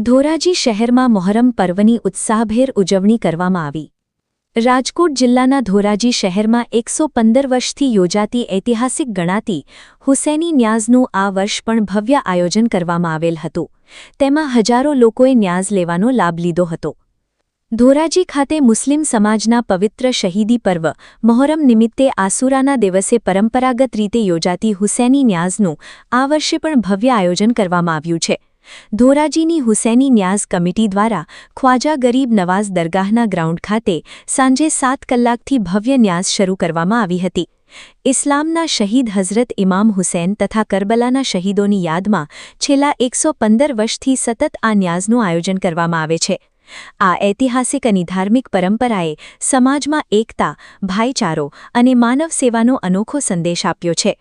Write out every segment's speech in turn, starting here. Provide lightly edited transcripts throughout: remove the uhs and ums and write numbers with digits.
ધોરાજી શહેરમાં મોહરમ પર્વની ઉત્સાહભેર ઉજવણી કરવામાં આવી। રાજકોટ જિલ્લાના ધોરાજી શહેરમાં 115 વર્ષથી યોજાતી ઐતિહાસિક ગણાતી હુસૈની ન્યાઝનું આ વર્ષ પણ ભવ્ય આયોજન કરવામાં આવેલ હતું। તેમાં હજારો લોકોએ ન્યાઝ લેવાનો લાભ લીધો હતો। ધોરાજી ખાતે મુસ્લિમ સમાજના પવિત્ર શહીદી પર્વ મોહરમ નિમિત્તે આસુરાના દિવસે પરંપરાગત રીતે યોજાતી હુસૈની ન્યાઝનું આ વર્ષે પણ ભવ્ય આયોજન કરવામાં આવ્યું છે। ધોરાજીની હુસૈની ન્યાઝ કમિટી દ્વારા ખ્વાજા ગરીબ નવાઝ દરગાહના ગ્રાઉન્ડ ખાતે સાંજે 7 કલાકથી ભવ્ય ન્યાઝ શરૂ કરવામાં આવી હતી। ઇસ્લામના શહીદ હઝરત ઇમામ હુસૈન તથા કરબલાના શહીદોની યાદમાં છેલ્લા 115 વર્ષથી સતત આ ન્યાઝનું આયોજન કરવામાં આવે છે। આ ઐતિહાસિક અને ધાર્મિક પરંપરાએ સમાજમાં એકતા, ભાઈચારો અને માનવ સેવાનો અનોખો સંદેશ આપ્યો છે।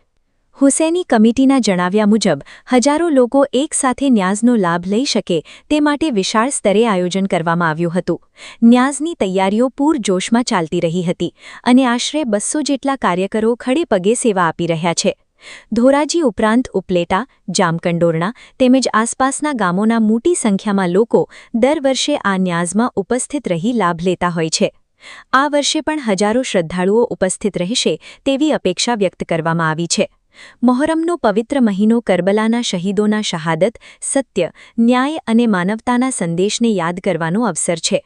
હુસૈની કમિટીના જણાવ્યા મુજબ હજારો લોકો એકસાથે ન્યાઝનો લાભ લઈ શકે તે માટે વિશાળ સ્તરે આયોજન કરવામાં આવ્યું હતું। ન્યાઝની તૈયારીઓ પૂરજોશમાં ચાલતી રહી હતી અને આશરે 200 જેટલા કાર્યકરો ખડે પગે સેવા આપી રહ્યા છે। ધોરાજી ઉપરાંત ઉપલેટા, જામકંડોરણા તેમજ આસપાસના ગામોના મોટી સંખ્યામાં લોકો દર વર્ષે આ ન્યાઝમાં ઉપસ્થિત રહી લાભ લેતા હોય છે। આ વર્ષે પણ હજારો શ્રદ્ધાળુઓ ઉપસ્થિત રહેશે તેવી અપેક્ષા વ્યક્ત કરવામાં આવી છે। મોહરમનો પવિત્ર મહિનો કરબલાના શહીદોના શહાદત, સત્ય, ન્યાય અને માનવતાના સંદેશને યાદ કરવાનો અવસર છે।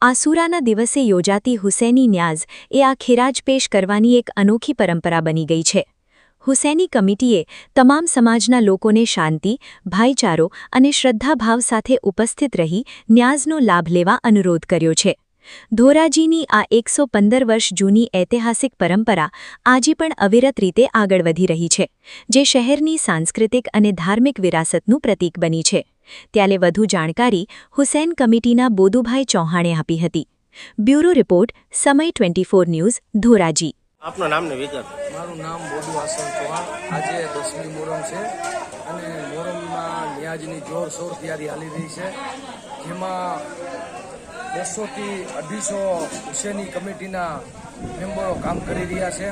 આસુરાના દિવસે યોજાતી હુસૈની ન્યાઝ એ આ ખેરાજ પેશ કરવાની એક અનોખી પરંપરા બની ગઈ છે। હુસૈની કમિટીએ તમામ સમાજના લોકોને શાંતિ, ભાઈચારો અને શ્રદ્ધાભાવ સાથે ઉપસ્થિત રહી ન્યાઝનો લાભ લેવા અનુરોધ કર્યો છે। ધોરાજીની આ 115 વર્ષ જૂની ઐતિહાસિક પરંપરા આજે પણ અવિરત રીતે આગળ વધી રહી છે, જે શહેરની સાંસ્કૃતિક અને ધાર્મિક વિરાસતનું પ્રતીક બની છે। ત્યારે વધુ જાણકારી હુસૈન કમિટીના બોદુભાઈ ચૌહાણે આપી હતી। બ્યુરો રિપોર્ટ, સમય 24 ન્યૂઝ, ધોરાજી। આપનું નામ ને વિગત? મારું નામ બોદુ હાસન ચૌહાણ। આજે 10મી મોહરમ છે અને મોહરમમાં ન્યાજની જોરશોર તૈયારી હાલી રહી છે, જેમાં 200 થી 250 હુસૈની કમિટીના મેમ્બરો કામ કરી રહ્યા છે।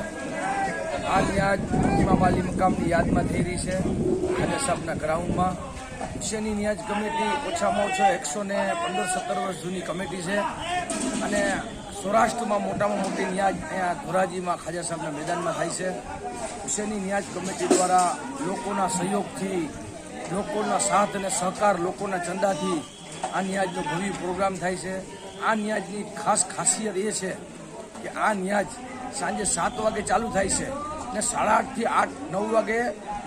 આ ન્યાજ ઇમામ અલી મકામની યાદમાં થઈ રહી છે અને સાહેબના ગ્રાઉન્ડમાં। હુસૈની ન્યાજ કમિટી ઓછામાં ઓછો 115-17 વર્ષ જૂની કમિટી છે અને સૌરાષ્ટ્રમાં મોટામાં મોટી ન્યાજ અહીંયા ધોરાજીમાં ખાજા સાહેબના મેદાનમાં થાય છે। હુસૈની ન્યાજ કમિટી દ્વારા લોકોના સહયોગથી, લોકોના સાથ અને સહકાર, લોકોના ચંદાથી આ ન્યાજનો ભવ્ય પ્રોગ્રામ થાય છે। આ ન્યાજની ખાસ ખાસિયત એ છે કે આ ન્યાજ સાંજે 7 વાગે ચાલુ થાય છે અને 8:30 થી 9 વાગે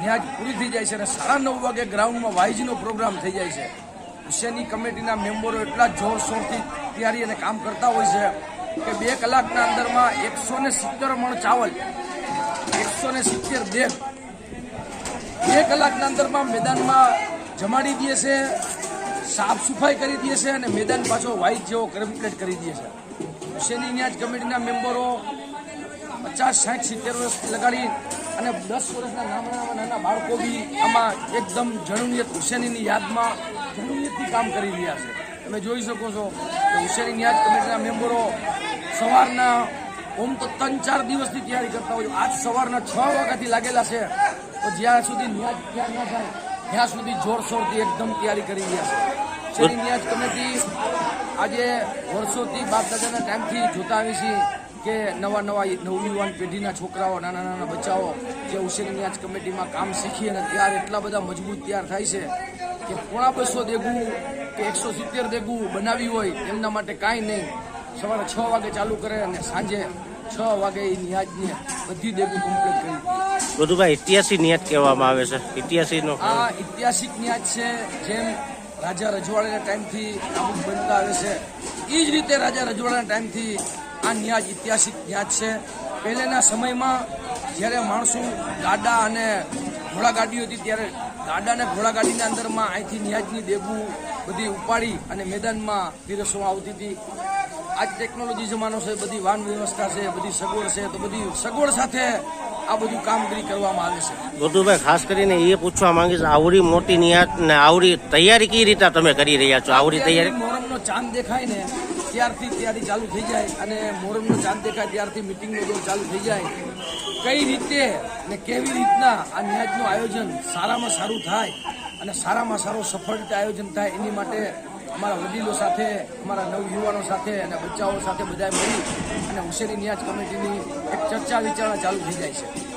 ન્યાજ પૂરી થઈ જાય છે અને 9:30 વાગે ગ્રાઉન્ડમાં વાઇઝનો પ્રોગ્રામ થઈ જાય છે। હુસૈની કમિટીના મેમ્બરો એટલા જોરશોરથી તૈયારી અને કામ કરતા હોય છે કે 2 કલાકના અંદરમાં 170 મણ ચાવલ, 170 બેગ 2 કલાકના અંદરમાં મેદાનમાં જમાડી દે છે, સાફ સફાઈ કરી દે છે અને મેદાન પાછો વાઇટ જેવો કમ્પ્લીટ કરી દે છે। હુસૈની ન્યાજ કમિટીના મેમ્બરો 50, 60, 70 વર્ષ લગાડી અને 10 વર્ષના નાના બાળકો બી આમાં એકદમ જનૂનિયત હુસૈનીની યાદમાં જનૂનિયતથી કામ કરી રહ્યા છે। તમે જોઈ શકો છો કે હુસૈની ન્યાજ કમિટીના મેમ્બરો સવારના તો 3-4 દિવસની તૈયારી કરતા હોય। આજ સવારના 6 વાગ્યાથી લાગેલા છે, તો જ્યાં સુધી ન્યાજ તૈયાર ના થાય ત્યાં સુધી જોરશોરથી એકદમ તૈયારી કરી રહ્યા છે। હુસૈની ન્યાજ કમિટી આજે વર્ષોથી બાપ દાદાના ટાઈમથી જોતા આવી છે કે નવા નવયુવાન પેઢીના છોકરાઓ, નાના બચ્ચાઓ જે હુસૈની ન્યાજ કમિટીમાં કામ શીખી અને ત્યાર એટલા બધા મજબૂત તૈયાર થાય છે કે 250 દેગું કે 170 દેગું બનાવી હોય એમના માટે કાંઈ નહીં, સવારે 6 વાગે ચાલુ કરે અને સાંજે 6 વાગે એ ન્યાજને બધી દેગું કમ્પ્લીટ કરી। બધુભાઈ ઐતિહાસિક ન્યાજ કહેવામાં આવે છે, ઐતિહાસિકનો આ ઐતિહાસિક ન્યાજ છે। જેમ રાજા રજવાડાના ટાઈમથી અમુક બનતા આવે છે, એ જ રીતે રાજા રજવાડાના ટાઈમથી આ ન્યાજ ઐતિહાસિક ન્યાજ છે। પહેલાંના સમયમાં જ્યારે માણસો ગાડા અને ઘોડાગાડી હતી ત્યારે ગાડા અને ઘોડાગાડીના અંદરમાં અહીંથી ન્યાજની દેગું બધી ઉપાડી અને મેદાનમાં પીરસવામાં આવતી હતી। આજ ટેકનોલોજી જમાનો છે, બધી વાહન વ્યવસ્થા છે, બધી સગવડ છે, તો બધી સગવડ સાથે આ બધું કામગીરી કરવામાં આવે છે। બધુભાઈ ખાસ કરીને એ પૂછવા માંગીશ, આવડી મોટી ન્યાજ ને આવડી તૈયારી કઈ રીતે તમે કરી રહ્યા છો? આવડી તૈયારી મોહરમનો ચાંદ દેખાય ને ત્યારથી તૈયારી ચાલુ થઈ જાય અને મોહરમનો ચાંદ દેખાય ત્યારથી મિટિંગનો દોર ચાલુ થઈ જાય. કઈ રીતે ને કેવી રીતના આ ન્યાજનું આયોજન સારામાં સારું થાય અને સારામાં સારું સફળ રીતે આયોજન થાય એની માટે અમારા વડીલો સાથે, અમારા નવયુવાનો સાથે અને બચ્ચાઓ સાથે બધાએ મળી અને હુસેની ન્યાજ કમિટીની એક ચર્ચા વિચારણા ચાલુ થઈ જાય છે.